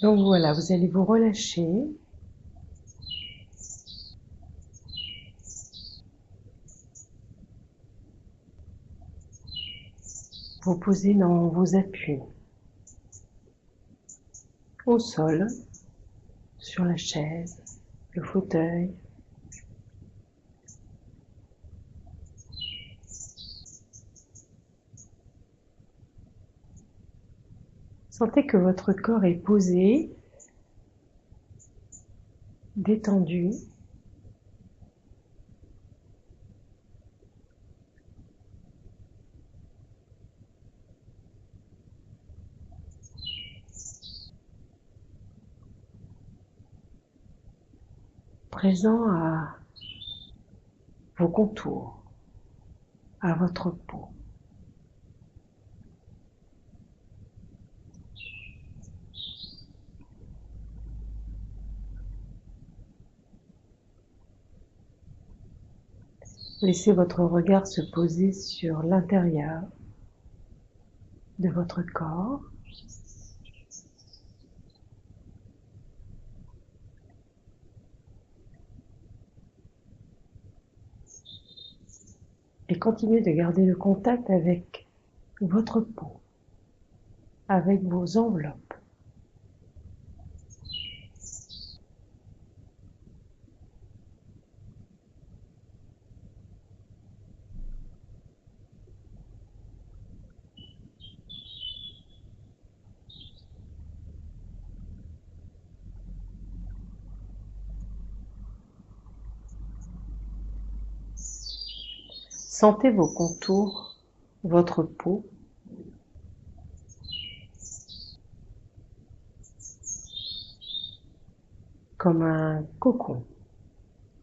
Donc voilà, vous allez vous relâcher. Vous posez dans vos appuis, au sol, sur la chaise, le fauteuil. Sentez que votre corps est posé, détendu. Présent à vos contours, à votre peau. Laissez votre regard se poser sur l'intérieur de votre corps. Et continuez de garder le contact avec votre peau, avec vos enveloppes. Sentez vos contours, votre peau. Comme un cocon,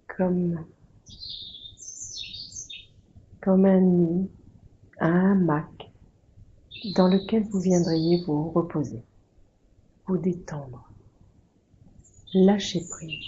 comme un nid, un hamac dans lequel vous viendriez vous reposer, vous détendre, lâcher prise.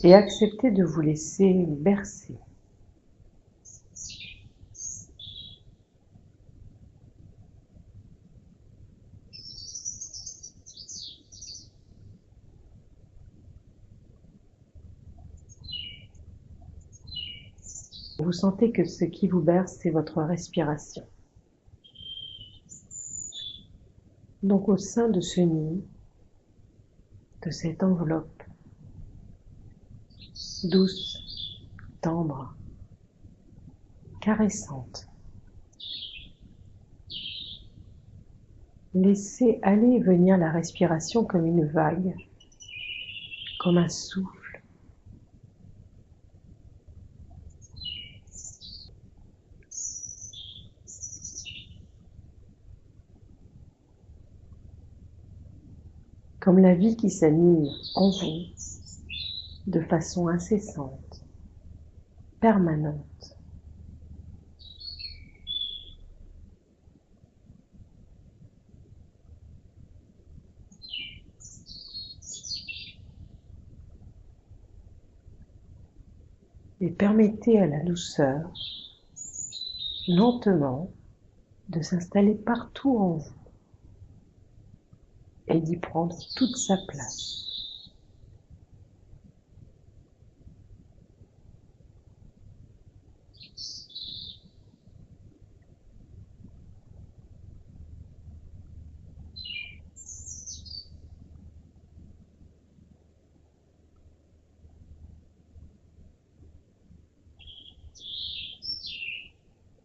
Et acceptez de vous laisser bercer. Vous sentez que ce qui vous berce, c'est votre respiration. Donc au sein de ce nid, de cette enveloppe douce, tendre, caressante, laissez aller et venir la respiration comme une vague, comme un souffle. Comme la vie qui s'anime en vous de façon incessante, permanente. Et permettez à la douceur, lentement, de s'installer partout en vous et d'y prendre toute sa place.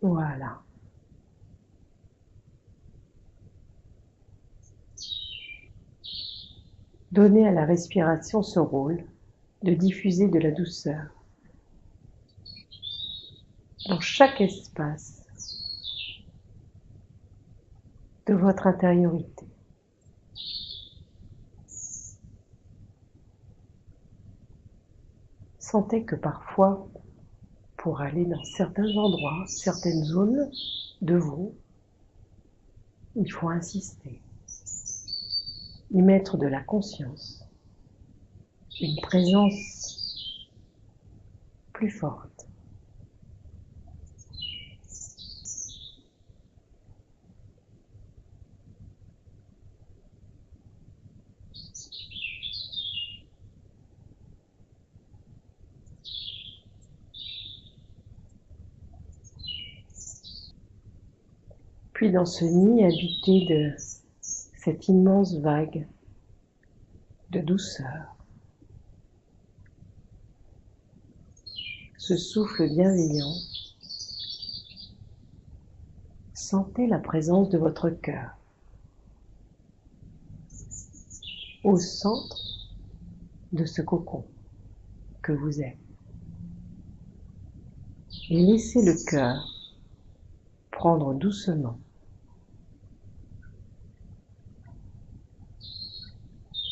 Voilà. Donnez à la respiration ce rôle de diffuser de la douceur dans chaque espace de votre intériorité. Sentez que parfois, pour aller dans certains endroits, certaines zones de vous, il faut insister. y mettre de la conscience, une présence plus forte. Puis dans ce nid habité de cette immense vague de douceur, ce souffle bienveillant, sentez la présence de votre cœur au centre de ce cocon que vous êtes. Et laissez le cœur prendre doucement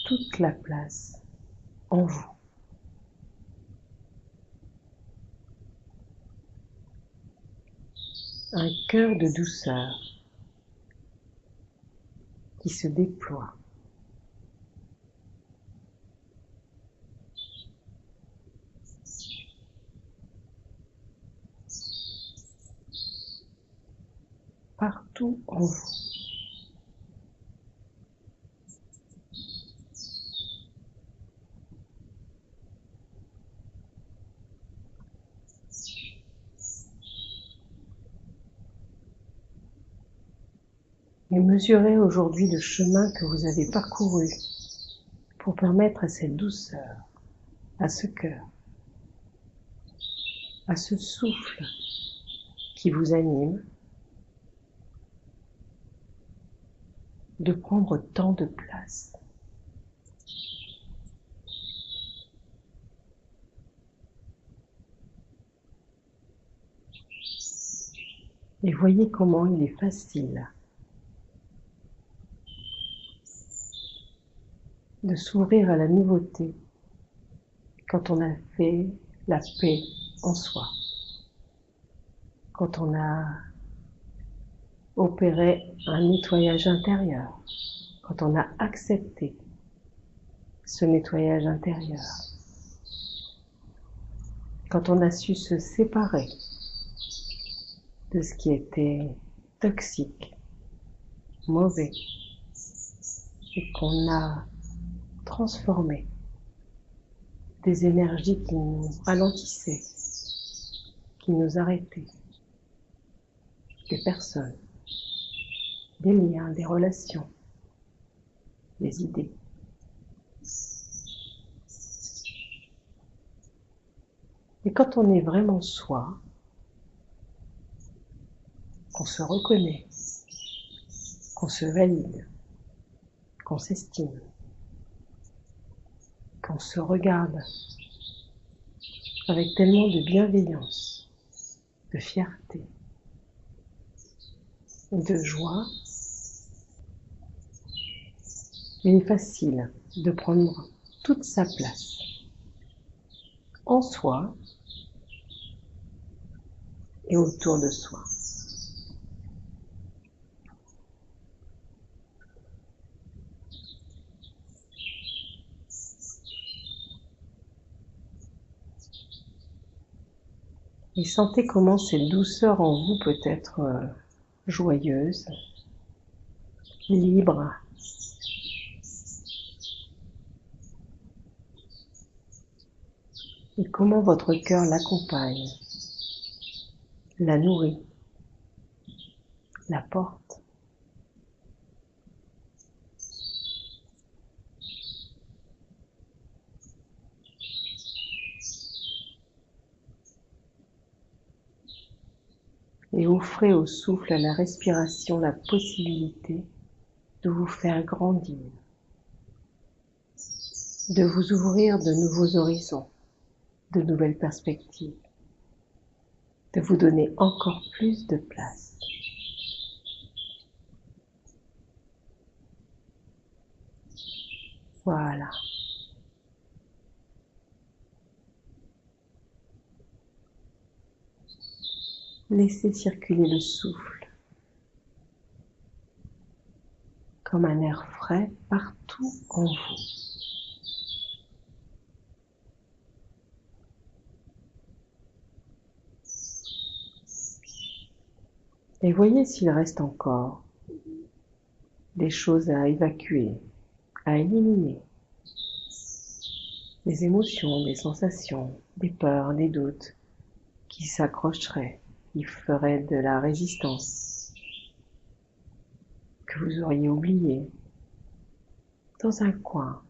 toute la place en vous. Un cœur de douceur qui se déploie. Partout en vous. Et mesurez aujourd'hui le chemin que vous avez parcouru pour permettre à cette douceur, à ce cœur, à ce souffle qui vous anime, de prendre tant de place. Et voyez comment il est facile de s'ouvrir à la nouveauté quand on a fait la paix en soi, quand on a opéré un nettoyage intérieur, quand on a accepté ce nettoyage intérieur, quand on a su se séparer de ce qui était toxique, mauvais, et qu'on a transformé des énergies qui nous ralentissaient, qui nous arrêtaient, des personnes, des liens, des relations, des idées. Et quand on est vraiment soi, qu'on se reconnaît, qu'on se valide, qu'on s'estime, qu'on se regarde avec tellement de bienveillance, de fierté et de joie, il est facile de prendre toute sa place en soi et autour de soi. Et sentez comment cette douceur en vous peut être joyeuse, libre, et comment votre cœur l'accompagne, la nourrit, la porte. Et offrez au souffle, à la respiration, la possibilité de vous faire grandir, de vous ouvrir de nouveaux horizons, de nouvelles perspectives, de vous donner encore plus de place. Voilà. Laissez circuler le souffle comme un air frais partout en vous. Et voyez s'il reste encore des choses à évacuer, à éliminer. Des émotions, des sensations, des peurs, des doutes qui s'accrocheraient, qui feraient de la résistance, que vous auriez oublié dans un coin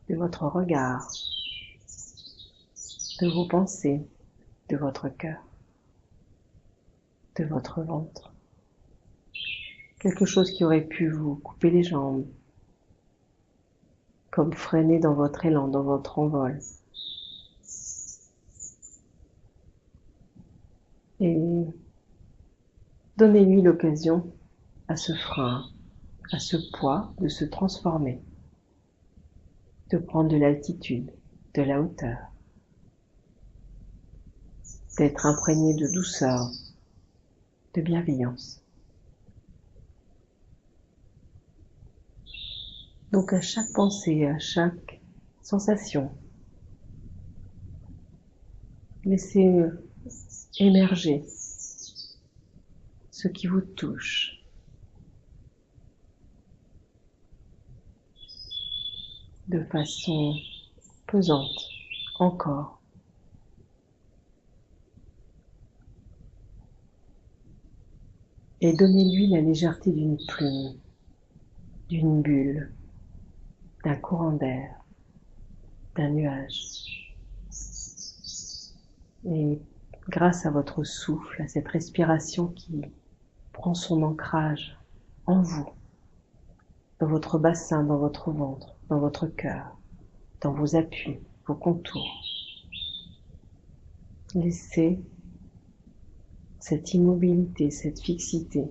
de votre regard, de vos pensées, de votre cœur, de votre ventre. Quelque chose qui aurait pu vous couper les jambes, comme freiner dans votre élan, dans votre envol. Et donnez-lui l'occasion à ce frein, à ce poids de se transformer, de prendre de l'altitude, de la hauteur, d'être imprégné de douceur, de bienveillance. Donc à chaque pensée, à chaque sensation, laissez émerger ce qui vous touche. De façon pesante, encore. Et donnez-lui la légèreté d'une plume, d'une bulle, d'un courant d'air, d'un nuage. Et grâce à votre souffle, à cette respiration qui prend son ancrage en vous, dans votre bassin, dans votre ventre, dans votre cœur, dans vos appuis, vos contours. Laissez cette immobilité, cette fixité,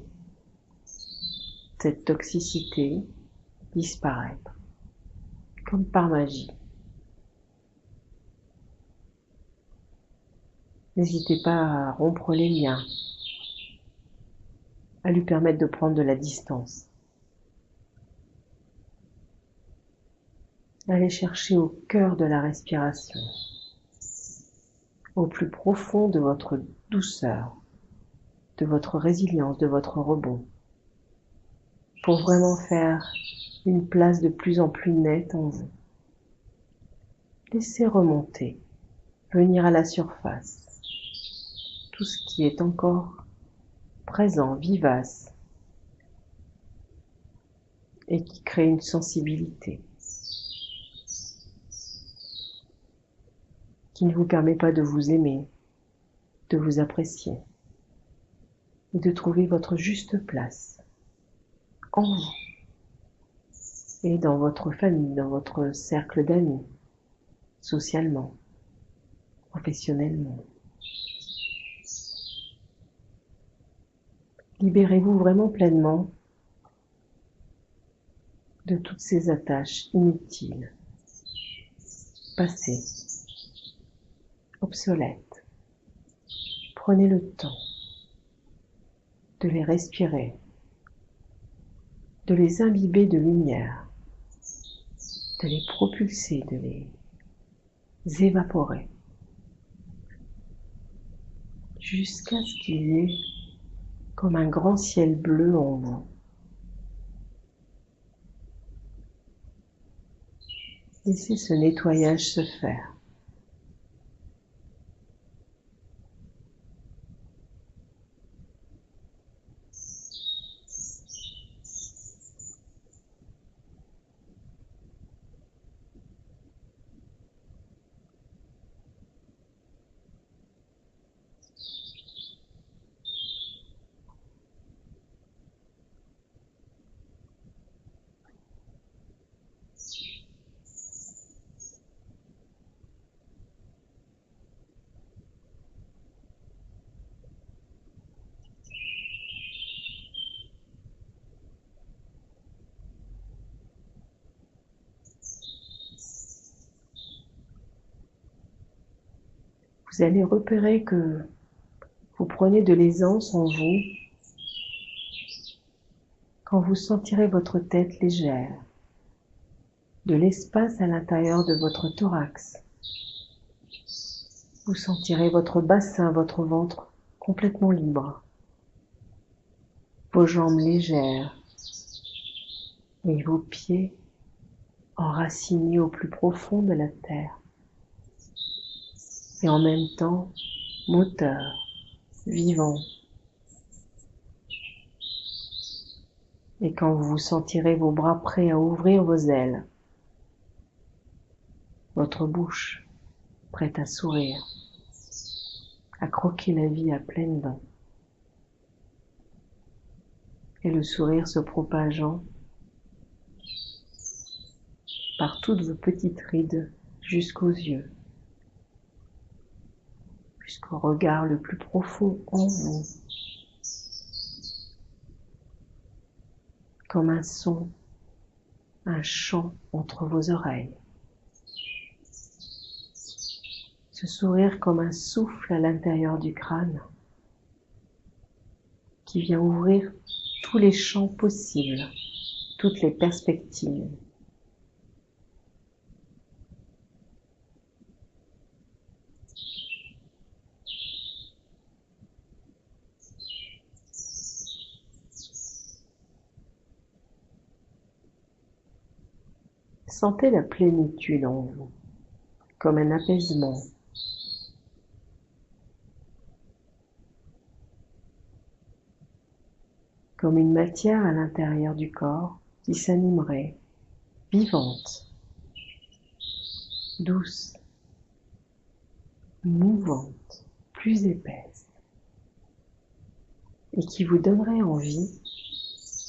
cette toxicité disparaître, comme par magie. N'hésitez pas à rompre les liens, à lui permettre de prendre de la distance. Allez chercher au cœur de la respiration, au plus profond de votre douceur, de votre résilience, de votre rebond, pour vraiment faire une place de plus en plus nette en vous. Laissez remonter, venir à la surface, tout ce qui est encore présent, vivace, et qui crée une sensibilité, qui ne vous permet pas de vous aimer, de vous apprécier, et de trouver votre juste place en vous et dans votre famille, dans votre cercle d'amis, socialement, professionnellement. Libérez-vous vraiment pleinement de toutes ces attaches inutiles, passées, obsolètes. Prenez le temps de les respirer, de les imbiber de lumière, de les propulser, de les évaporer, jusqu'à ce qu'il y ait comme un grand ciel bleu en vous. Laissez ce nettoyage se faire. Vous allez repérer que vous prenez de l'aisance en vous Quand vous sentirez votre tête légère, de l'espace à l'intérieur de votre thorax, vous sentirez votre bassin, votre ventre complètement libre, vos jambes légères et vos pieds enracinés au plus profond de la terre et en même temps moteurs, vivants. Et quand vous sentirez vos bras prêts à ouvrir vos ailes, votre bouche prête à sourire, à croquer la vie à pleines dents, et le sourire se propageant par toutes vos petites rides jusqu'aux yeux, jusqu'au regard le plus profond en vous, comme un son, un chant entre vos oreilles. Ce sourire comme un souffle à l'intérieur du crâne qui vient ouvrir tous les champs possibles, toutes les perspectives. Sentez la plénitude en vous, comme un apaisement. Comme une matière à l'intérieur du corps qui s'animerait, vivante, douce, mouvante, plus épaisse, et qui vous donnerait envie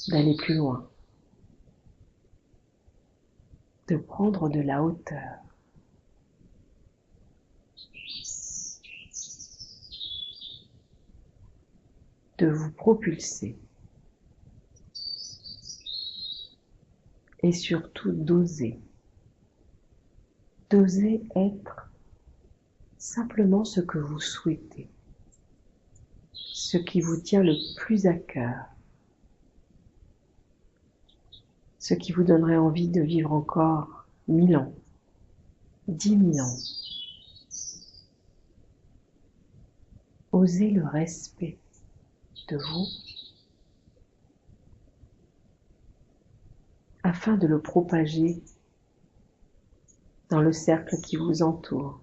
d'aller plus loin, de prendre de la hauteur. De vous propulser et surtout d'oser être simplement ce que vous souhaitez, ce qui vous tient le plus à cœur, ce qui vous donnerait envie de vivre encore 1000 ans, 10 000 ans. Osez le respect de vous afin de le propager dans le cercle qui vous entoure.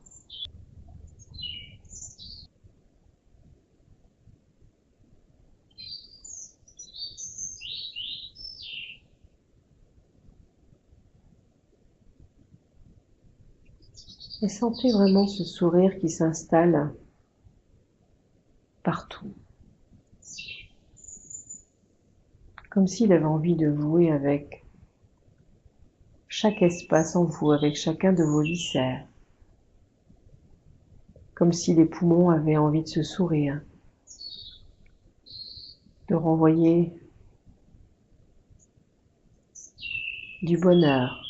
Et sentez vraiment ce sourire qui s'installe partout, comme s'il avait envie de jouer avec chaque espace en vous, avec chacun de vos viscères, comme si les poumons avaient envie de se sourire, de renvoyer du bonheur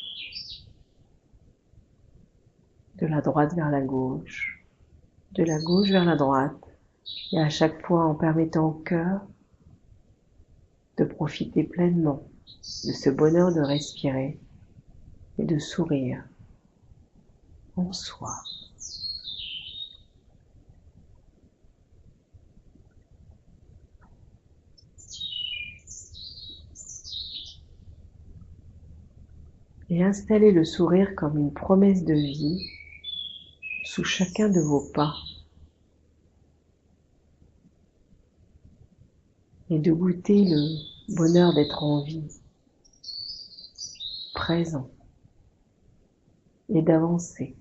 de la droite vers la gauche, de la gauche vers la droite, et à chaque fois en permettant au cœur de profiter pleinement de ce bonheur de respirer et de sourire en soi. Et installez le sourire comme une promesse de vie sous chacun de vos pas et de goûter le bonheur d'être en vie, présent et d'avancer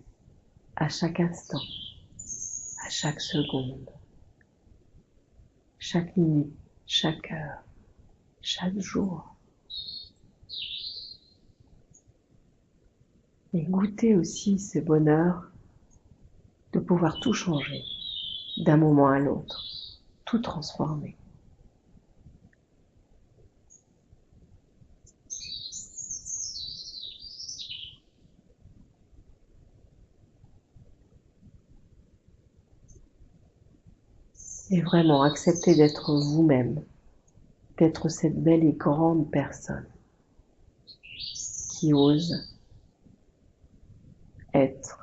à chaque instant, à chaque seconde, chaque minute, chaque heure, chaque jour. Et goûter aussi ce bonheur de pouvoir tout changer d'un moment à l'autre, tout transformer. Et vraiment accepter d'être vous-même d'être cette belle et grande personne qui ose être.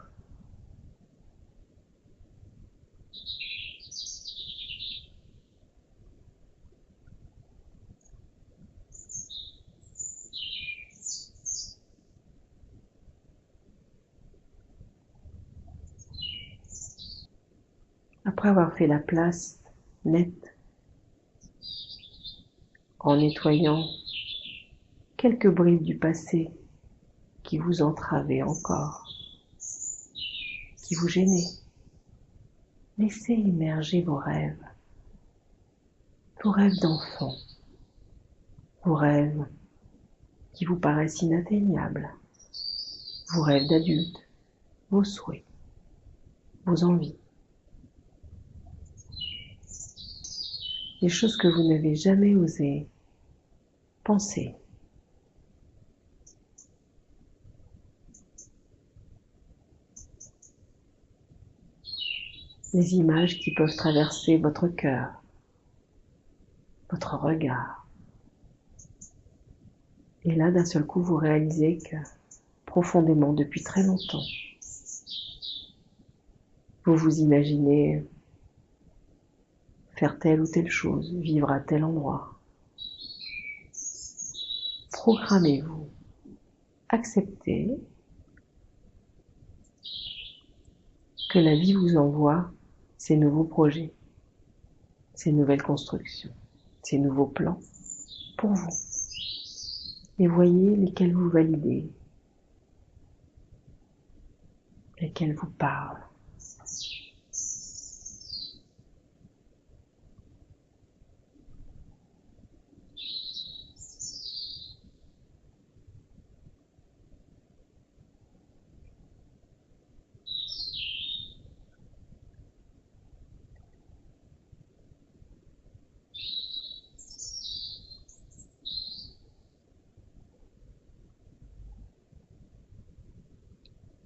Après avoir fait la place nette, en nettoyant quelques bribes du passé qui vous entravaient encore, qui vous gênaient, laissez émerger vos rêves d'enfant, vos rêves qui vous paraissent inatteignables, vos rêves d'adulte, vos souhaits, vos envies, les choses que vous n'avez jamais osé penser. Les images qui peuvent traverser votre cœur, votre regard. Et là, d'un seul coup, vous réalisez que, profondément, depuis très longtemps, vous vous imaginez faire telle ou telle chose, vivre à tel endroit. Programmez-vous, acceptez que la vie vous envoie ces nouveaux projets, ces nouvelles constructions, ces nouveaux plans pour vous. Et voyez lesquels vous validez, lesquels vous parlent.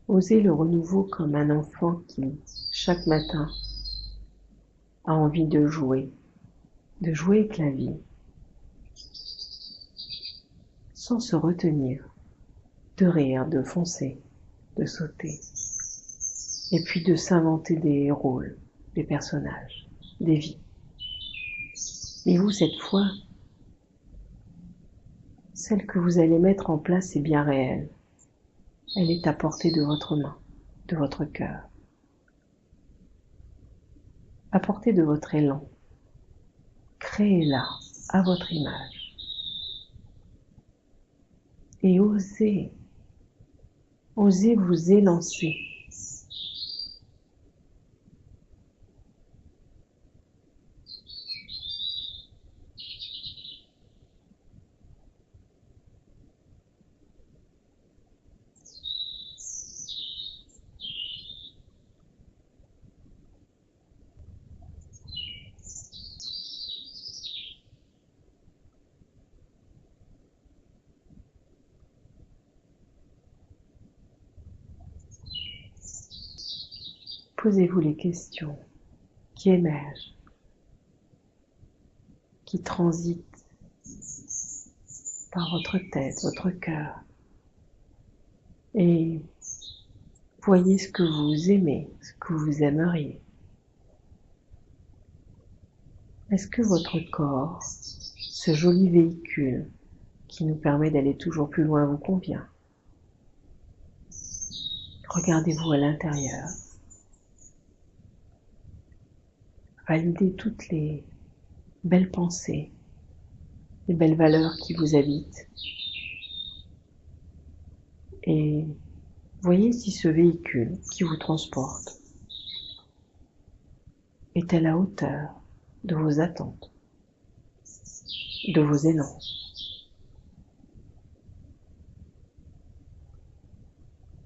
Osez le renouveau comme un enfant qui, chaque matin, a envie de jouer avec la vie, sans se retenir, de rire, de foncer, de sauter, et puis de s'inventer des rôles, des personnages, des vies. Mais vous, cette fois, celle que vous allez mettre en place est bien réelle. Elle est à portée de votre main, de votre cœur, à portée de votre élan. Créez-la à votre image. Et osez vous élancer. Posez-vous les questions qui émergent, qui transitent par votre tête, votre cœur. Et voyez ce que vous aimez, ce que vous aimeriez. Est-ce que votre corps, ce joli véhicule qui nous permet d'aller toujours plus loin, vous convient? Regardez-vous à l'intérieur. Validez toutes les belles pensées, les belles valeurs qui vous habitent. Et voyez si ce véhicule qui vous transporte est à la hauteur de vos attentes, de vos élans.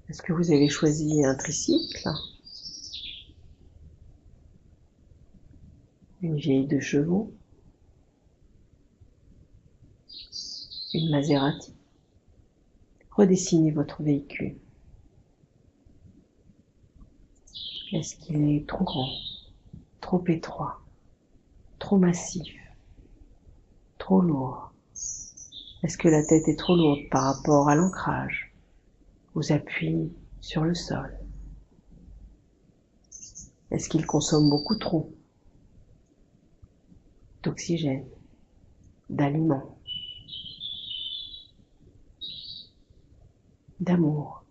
Est-ce que vous avez choisi un tricycle, une vieille 2 chevaux, une Maserati? Redessinez votre véhicule. Est-ce qu'il est trop grand, trop étroit, trop massif, trop trop lourd? Est-ce que la tête est trop lourde par rapport à l'ancrage, aux appuis sur le sol? Est-ce qu'il consomme beaucoup trop d'oxygène, d'aliments, d'amour?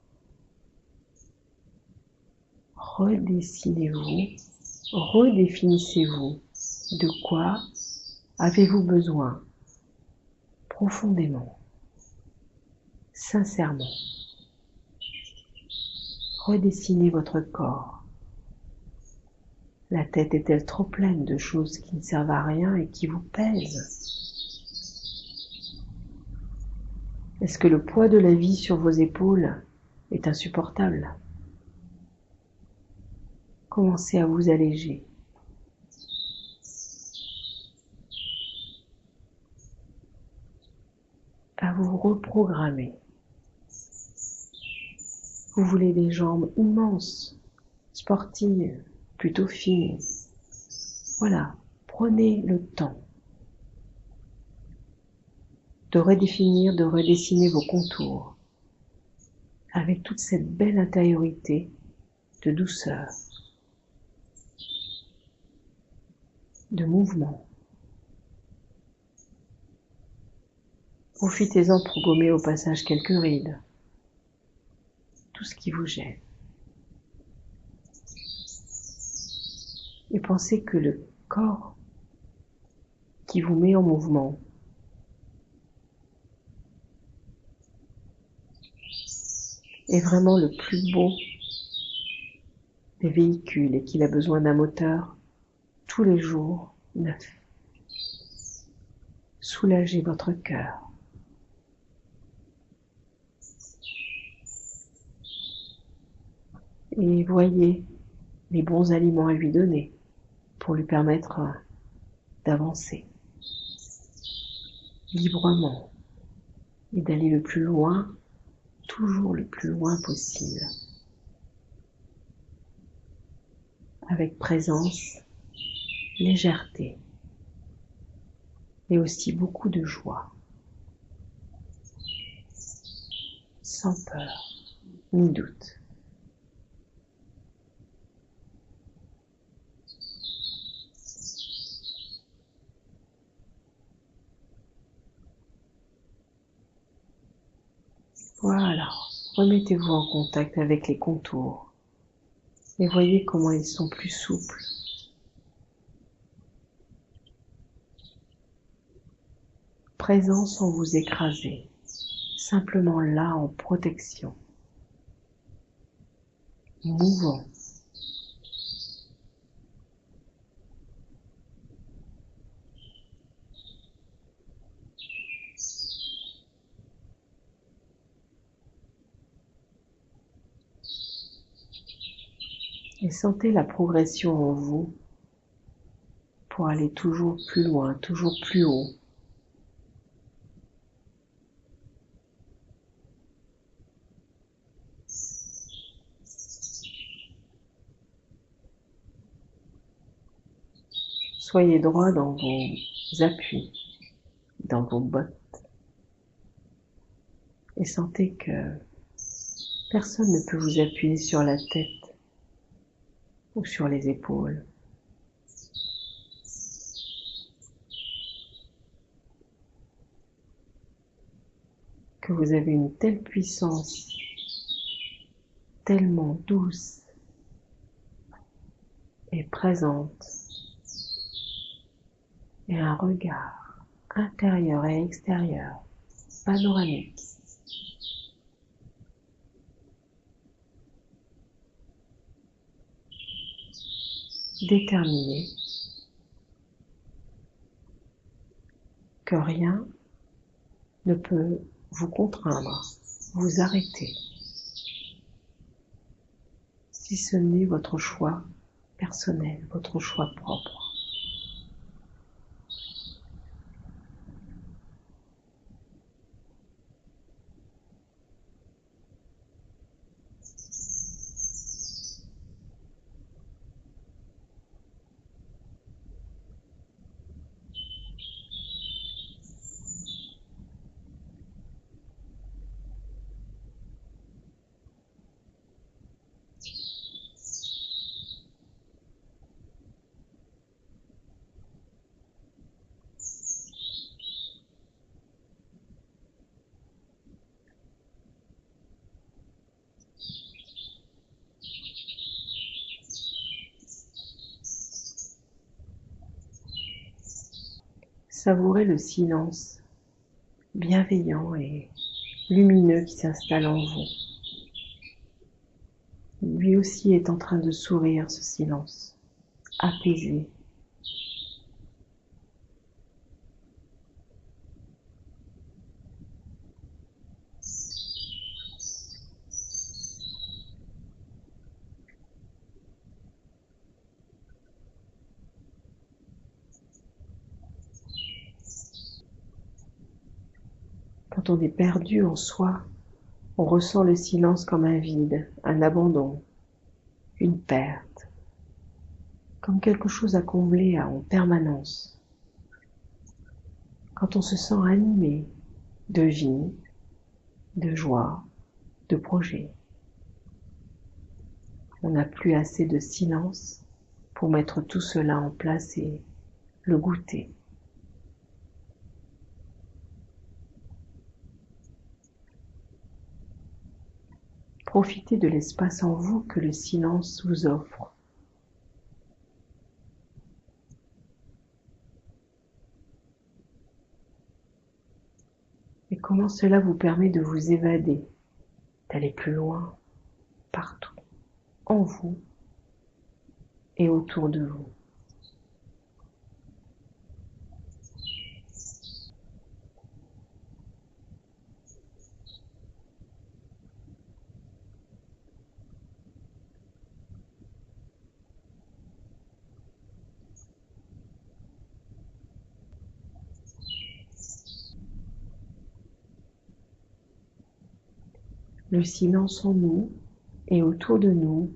Redessinez-vous, redéfinissez-vous. De quoi avez-vous besoin profondément, sincèrement? Redessinez votre corps. La tête est-elle trop pleine de choses qui ne servent à rien et qui vous pèsent? Est-ce que le poids de la vie sur vos épaules est insupportable? Commencez à vous alléger. À vous reprogrammer. Vous voulez des jambes immenses, sportives, plutôt fines. Voilà, prenez le temps de redéfinir, de redessiner vos contours avec toute cette belle intériorité de douceur, de mouvement. Profitez-en pour gommer au passage quelques rides, tout ce qui vous gêne. Et pensez que le corps qui vous met en mouvement est vraiment le plus beau des véhicules et qu'il a besoin d'un moteur tous les jours neuf. Soulagez votre cœur. Et voyez les bons aliments à lui donner pour lui permettre d'avancer librement et d'aller le plus loin, toujours le plus loin possible, avec présence, légèreté et aussi beaucoup de joie, sans peur ni doute. Voilà, remettez-vous en contact avec les contours et voyez comment ils sont plus souples. Présents sans vous écraser, simplement là en protection, mouvant. Et sentez la progression en vous pour aller toujours plus loin, toujours plus haut. Soyez droit dans vos appuis, dans vos bottes. Et sentez que personne ne peut vous appuyer sur la tête ou sur les épaules. Que vous avez une telle puissance, tellement douce et présente, et un regard intérieur et extérieur, panoramique. Déterminé que rien ne peut vous contraindre, vous arrêter, si ce n'est votre choix personnel, votre choix propre. Savourez le silence bienveillant et lumineux qui s'installe en vous. Lui aussi est en train de sourire, ce silence, apaisé. Quand on est perdu en soi, on ressent le silence comme un vide, un abandon, une perte, comme quelque chose à combler en permanence. Quand on se sent animé de vie, de joie, de projet, on n'a plus assez de silence pour mettre tout cela en place et le goûter. Profitez de l'espace en vous que le silence vous offre. Et comment cela vous permet de vous évader, d'aller plus loin, partout, en vous et autour de vous. Le silence en nous et autour de nous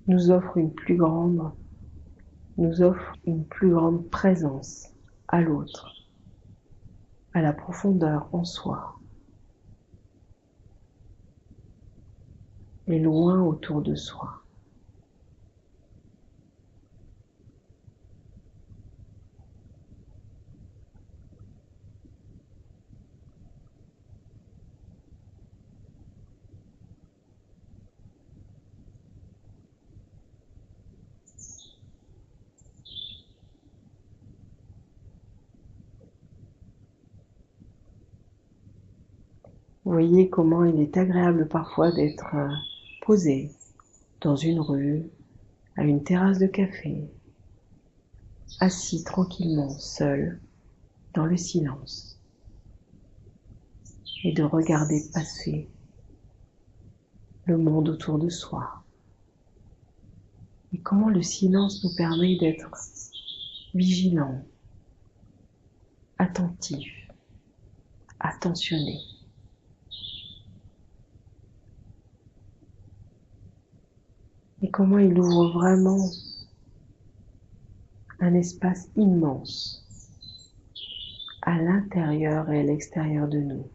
nous offre une plus grande présence à l'autre, à la profondeur en soi, et loin autour de soi. Vous voyez comment il est agréable parfois d'être posé dans une rue, à une terrasse de café, assis tranquillement, seul, dans le silence, et de regarder passer le monde autour de soi. Et comment le silence nous permet d'être vigilants, attentifs, attentionnés. Et comment il ouvre vraiment un espace immense à l'intérieur et à l'extérieur de nous.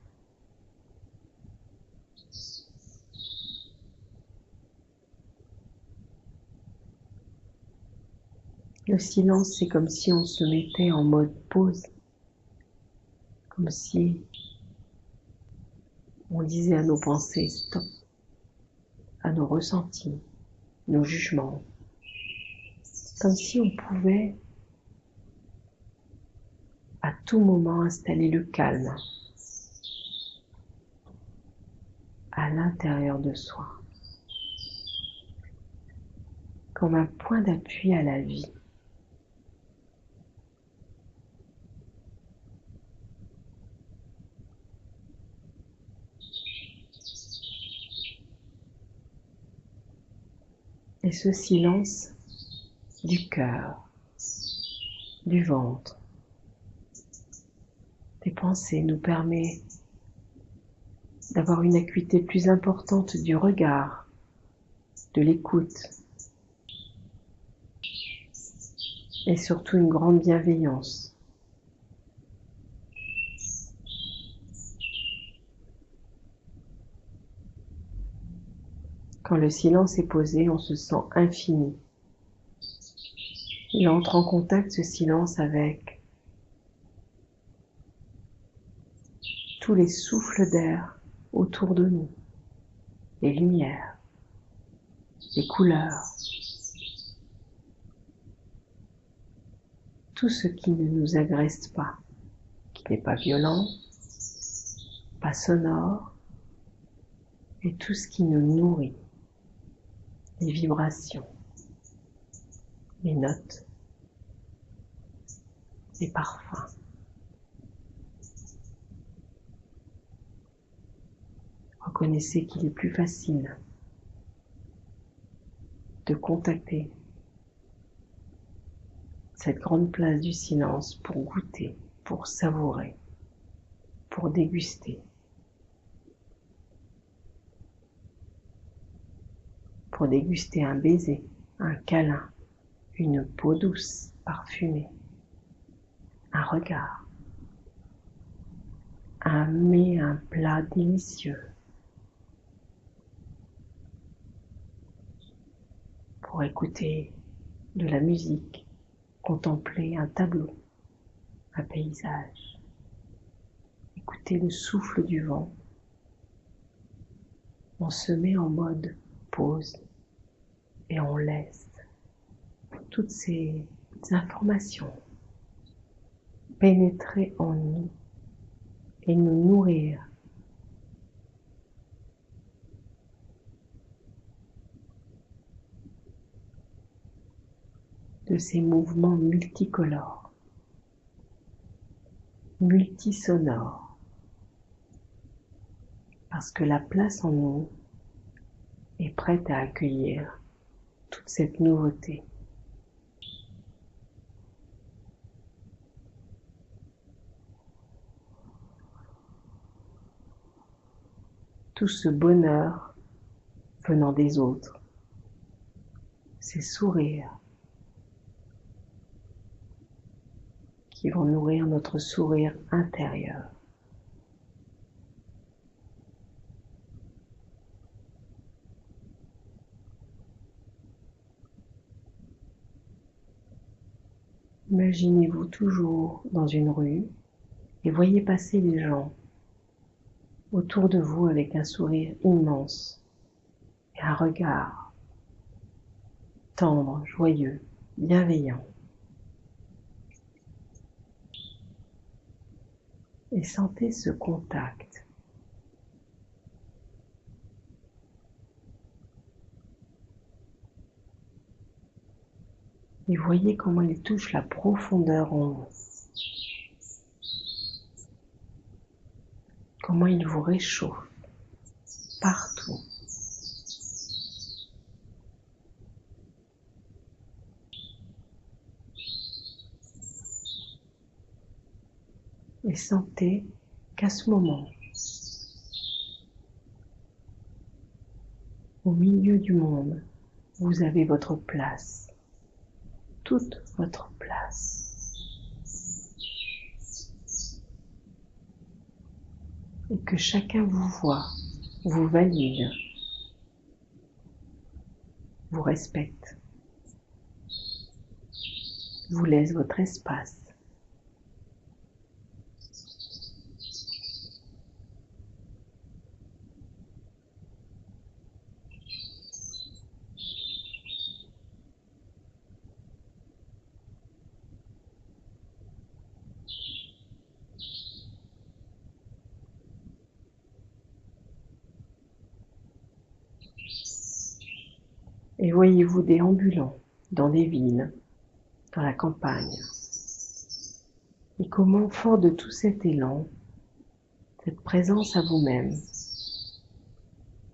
Le silence, c'est comme si on se mettait en mode pause, comme si on disait à nos pensées stop, à nos ressentis, nos jugements, comme si on pouvait à tout moment installer le calme à l'intérieur de soi, comme un point d'appui à la vie. Et ce silence du cœur, du ventre, des pensées nous permet d'avoir une acuité plus importante du regard, de l'écoute, et surtout une grande bienveillance. Quand le silence est posé, on se sent infini. Il entre en contact, ce silence, avec tous les souffles d'air autour de nous, les lumières, les couleurs, tout ce qui ne nous agresse pas, qui n'est pas violent, pas sonore, et tout ce qui nous nourrit, les vibrations, les notes, les parfums. Reconnaissez qu'il est plus facile de contacter cette grande place du silence pour goûter, pour savourer, pour déguster, pour déguster un baiser, un câlin, une peau douce, parfumée, un regard, un mets, un plat délicieux, pour écouter de la musique, contempler un tableau, un paysage, écouter le souffle du vent. On se met en mode pause et on laisse toutes ces informations pénétrer en nous et nous nourrir de ces mouvements multicolores, multisonores, parce que la place en nous est prête à accueillir toute cette nouveauté. Tout ce bonheur venant des autres, ces sourires qui vont nourrir notre sourire intérieur. Imaginez-vous toujours dans une rue et voyez passer les gens autour de vous avec un sourire immense et un regard tendre, joyeux, bienveillant. Et sentez ce contact. Et voyez comment il touche la profondeur en vous. Comment il vous réchauffe partout. Et sentez qu'à ce moment, au milieu du monde, vous avez votre place, toute votre place. Et que chacun vous voit, vous valide, vous respecte, vous laisse votre espace. Et voyez-vous déambulant dans des villes, dans la campagne. Et comment, fort de tout cet élan, cette présence à vous-même,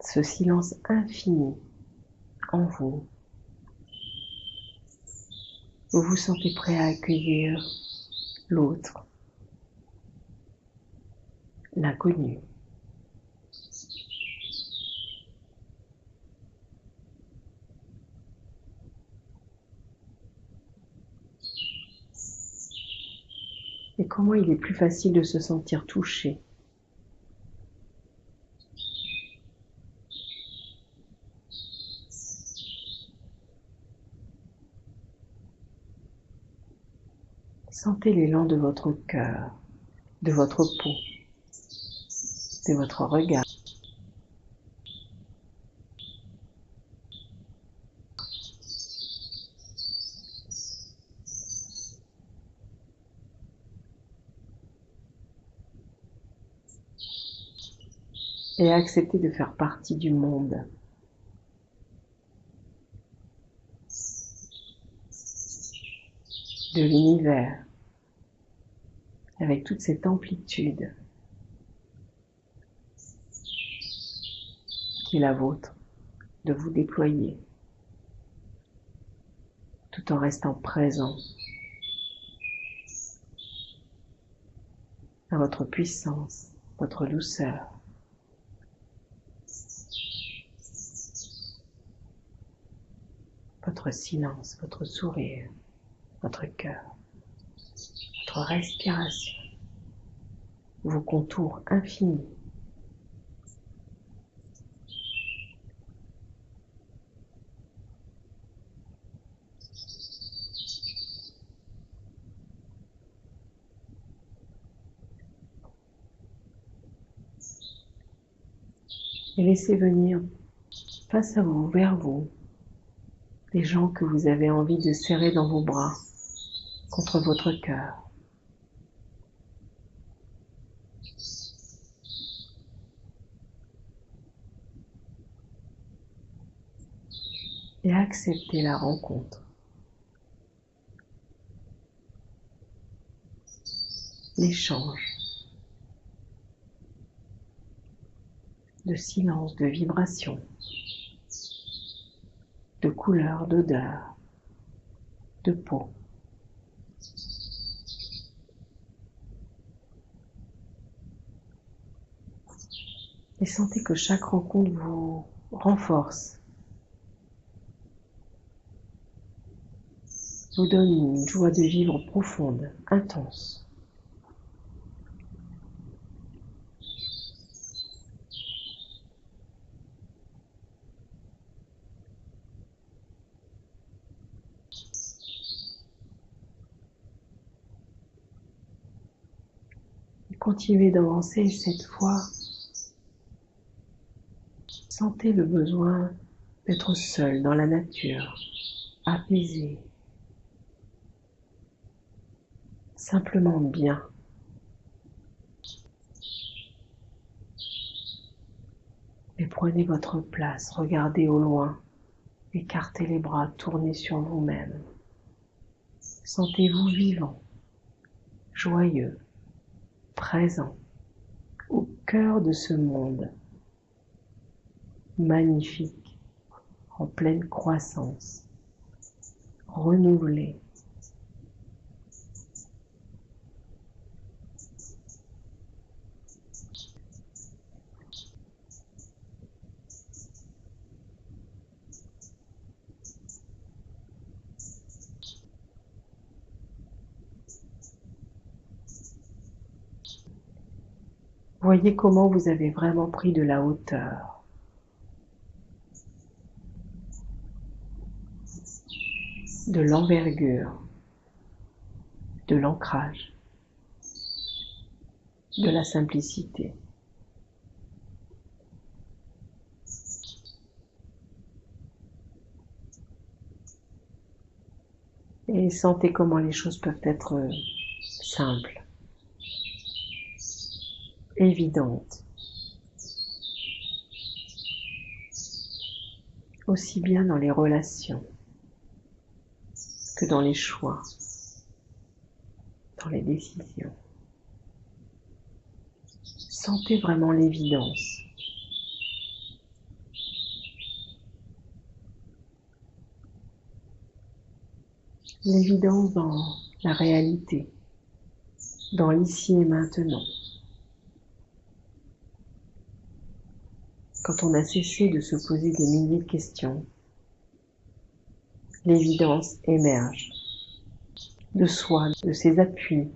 ce silence infini en vous, vous vous sentez prêt à accueillir l'autre, l'inconnu. Et comment il est plus facile de se sentir touché. Sentez l'élan de votre cœur, de votre peau, de votre regard. et acceptez de faire partie du monde. De l'univers, avec toute cette amplitude qui est la vôtre, de vous déployer, tout en restant présent à votre puissance, votre douceur. Votre silence, votre sourire, votre cœur, votre respiration, vos contours infinis. Et laissez venir face à vous, vers vous, des gens que vous avez envie de serrer dans vos bras, contre votre cœur. Et acceptez la rencontre. L'échange de silence, de vibration, de couleurs, d'odeurs, de peau. Et sentez que chaque rencontre vous renforce, vous donne une joie de vivre profonde, intense. Et continuez d'avancer cette fois. Sentez le besoin d'être seul dans la nature, apaisé, simplement bien. Et prenez votre place, regardez au loin, écartez les bras, tournez sur vous-même. Sentez-vous vivant, joyeux, présent, au cœur de ce monde, magnifique, en pleine croissance, renouvelé. Voyez comment vous avez vraiment pris de la hauteur. De l'envergure, de l'ancrage, de la simplicité. Et sentez comment les choses peuvent être simples, évidentes, aussi bien dans les relations que dans les choix, dans les décisions. Sentez vraiment l'évidence. L'évidence dans la réalité, dans l'ici et maintenant. Quand on a cessé de se poser des milliers de questions, l'évidence émerge de soi, de ses appuis,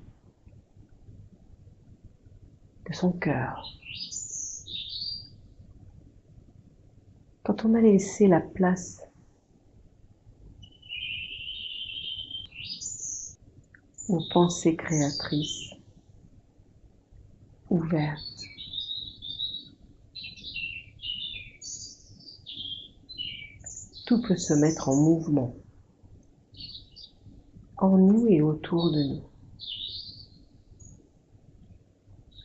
de son cœur. Quand on a laissé la place aux pensées créatrices, ouvertes, tout peut se mettre en mouvement, en nous et autour de nous.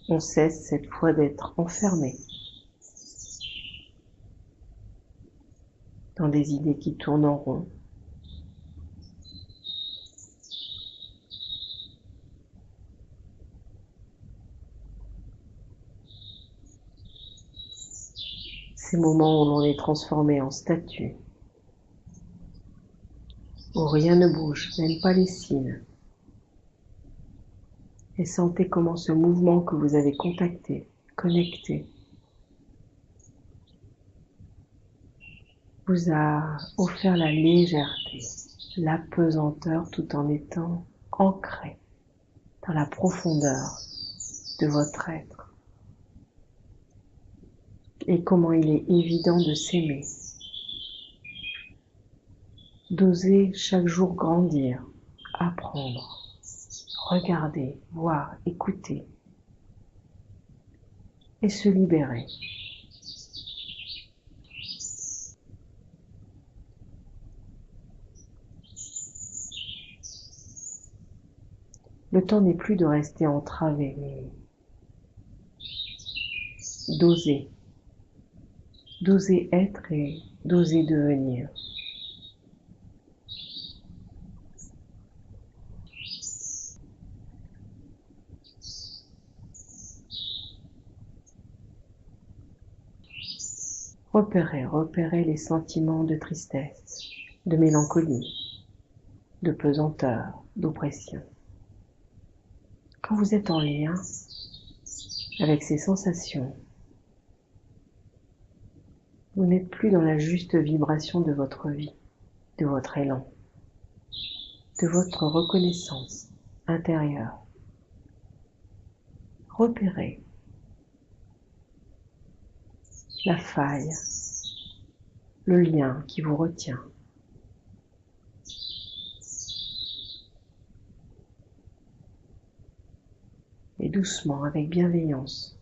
On cesse cette fois d'être enfermé dans des idées qui tournent en rond. Ces moments où l'on est transformé en statue, où rien ne bouge, même pas les cils. Et sentez comment ce mouvement que vous avez contacté, connecté, vous a offert la légèreté, l'apesanteur tout en étant ancré dans la profondeur de votre être. Et comment il est évident de s'aimer, d'oser chaque jour grandir, apprendre, regarder, voir, écouter et se libérer. Le temps n'est plus de rester entravé, mais d'oser être et d'oser devenir. Repérez les sentiments de tristesse, de mélancolie, de pesanteur, d'oppression. Quand vous êtes en lien avec ces sensations, vous n'êtes plus dans la juste vibration de votre vie, de votre élan, de votre reconnaissance intérieure. Repérez la faille, le lien qui vous retient. Et doucement, avec bienveillance,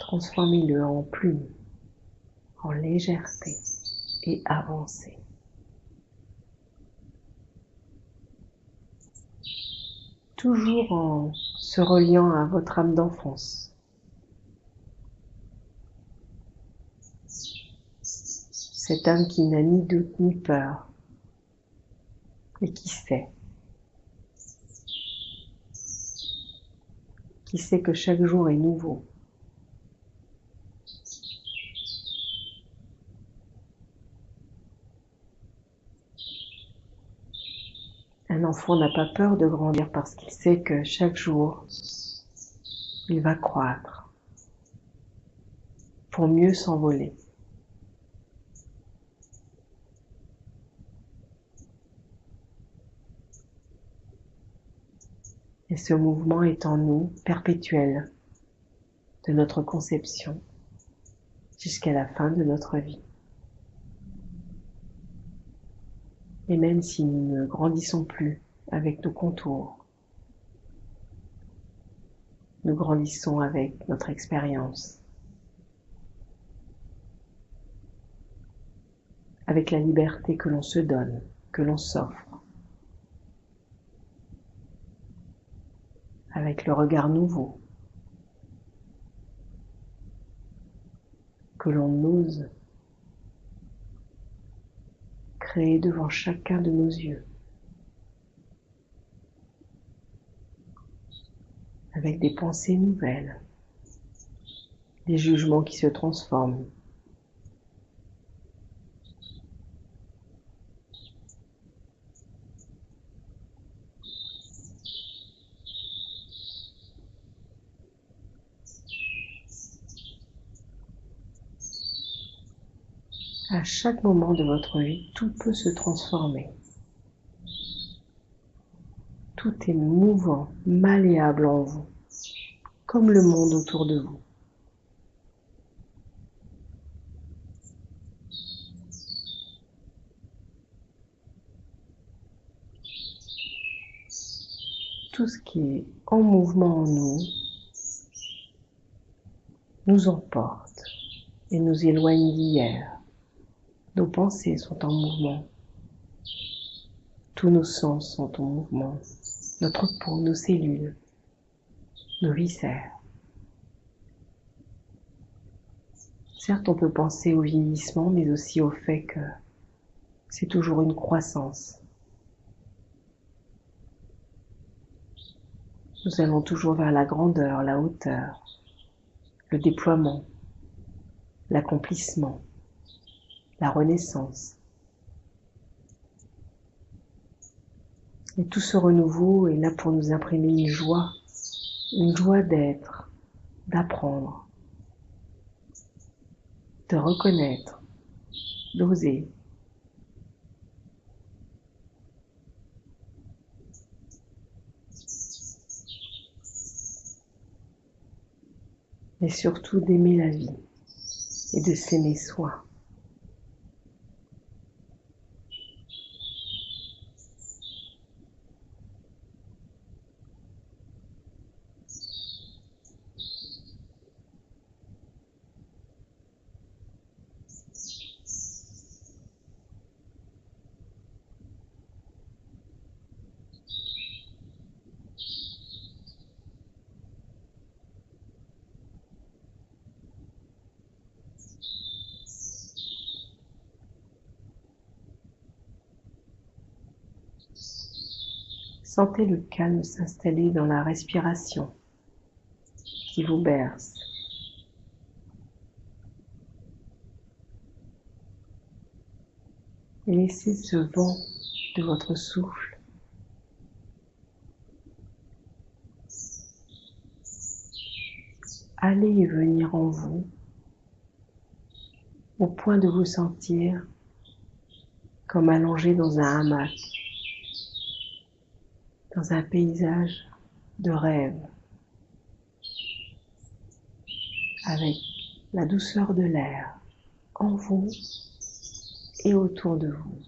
transformez-le en plume, en légèreté et avancez. Toujours en se reliant à votre âme d'enfance. Cette âme qui n'a ni doute ni peur et qui sait que chaque jour est nouveau. Un enfant n'a pas peur de grandir parce qu'il sait que chaque jour, il va croître pour mieux s'envoler. Et ce mouvement est en nous, perpétuel, de notre conception jusqu'à la fin de notre vie. Et même si nous ne grandissons plus avec nos contours, nous grandissons avec notre expérience, avec la liberté que l'on se donne, que l'on s'offre, avec le regard nouveau que l'on ose créer devant chacun de nos yeux, avec des pensées nouvelles, des jugements qui se transforment. À chaque moment de votre vie, tout peut se transformer. Tout est mouvant, malléable en vous, comme le monde autour de vous. Tout ce qui est en mouvement en nous nous emporte et nous éloigne d'hier. Nos pensées sont en mouvement. Tous nos sens sont en mouvement. Notre peau, nos cellules, nos viscères. Certes, on peut penser au vieillissement, mais aussi au fait que c'est toujours une croissance. Nous allons toujours vers la grandeur, la hauteur, le déploiement, l'accomplissement, la renaissance. Et tout ce renouveau est là pour nous imprimer une joie d'être, d'apprendre, de reconnaître, d'oser. Et surtout d'aimer la vie et de s'aimer soi. Sentez le calme s'installer dans la respiration qui vous berce. Et laissez ce vent de votre souffle aller et venir en vous au point de vous sentir comme allongé dans un hamac, dans un paysage de rêve, avec la douceur de l'air en vous et autour de vous.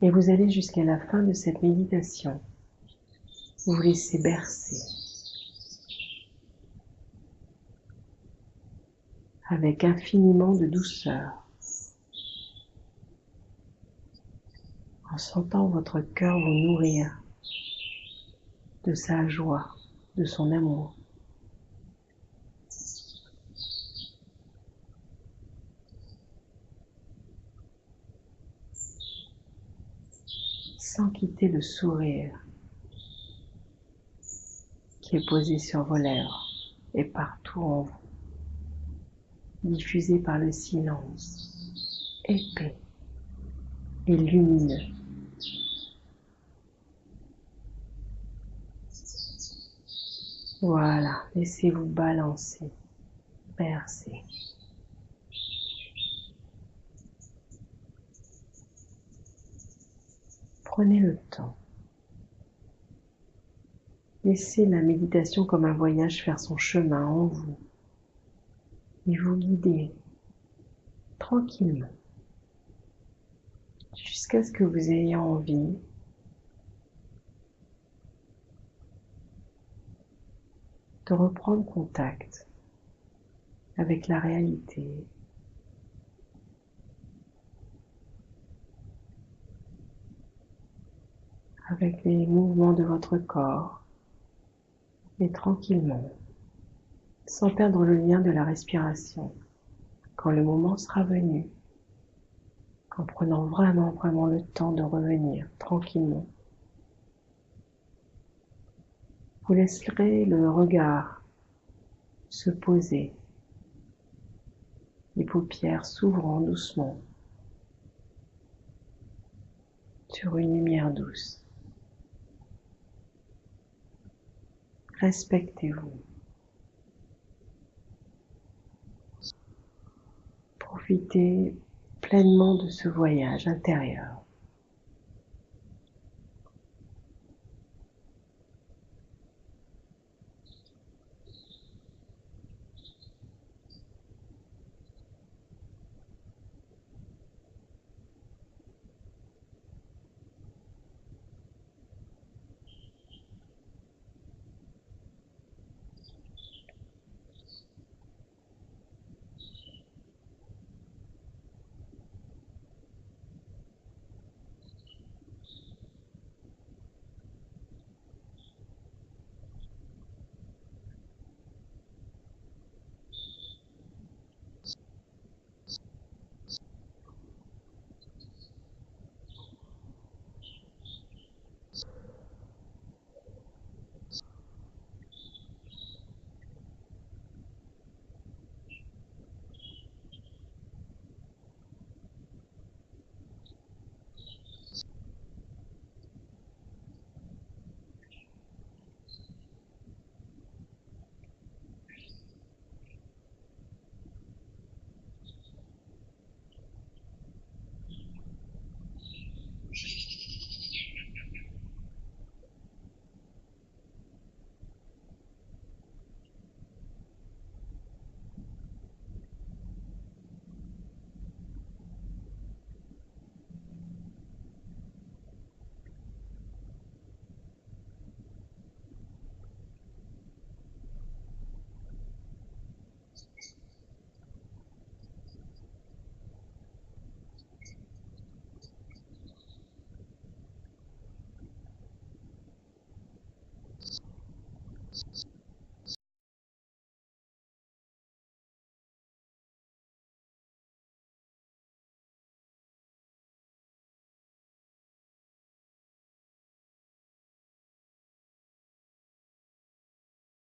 Et vous allez jusqu'à la fin de cette méditation. Vous vous laissez bercer avec infiniment de douceur, en sentant votre cœur vous nourrir de sa joie, de son amour. Sans quitter le sourire qui est posé sur vos lèvres et partout en vous, diffusé par le silence, épais et lumineux. Voilà, laissez-vous balancer, bercer. Prenez le temps. Laissez la méditation comme un voyage faire son chemin en vous et vous guider tranquillement jusqu'à ce que vous ayez envie de reprendre contact avec la réalité, avec les mouvements de votre corps, et tranquillement, sans perdre le lien de la respiration, quand le moment sera venu, en prenant vraiment le temps de revenir tranquillement. Vous laisserez le regard se poser, les paupières s'ouvrant doucement sur une lumière douce. Respectez-vous. Profitez pleinement de ce voyage intérieur.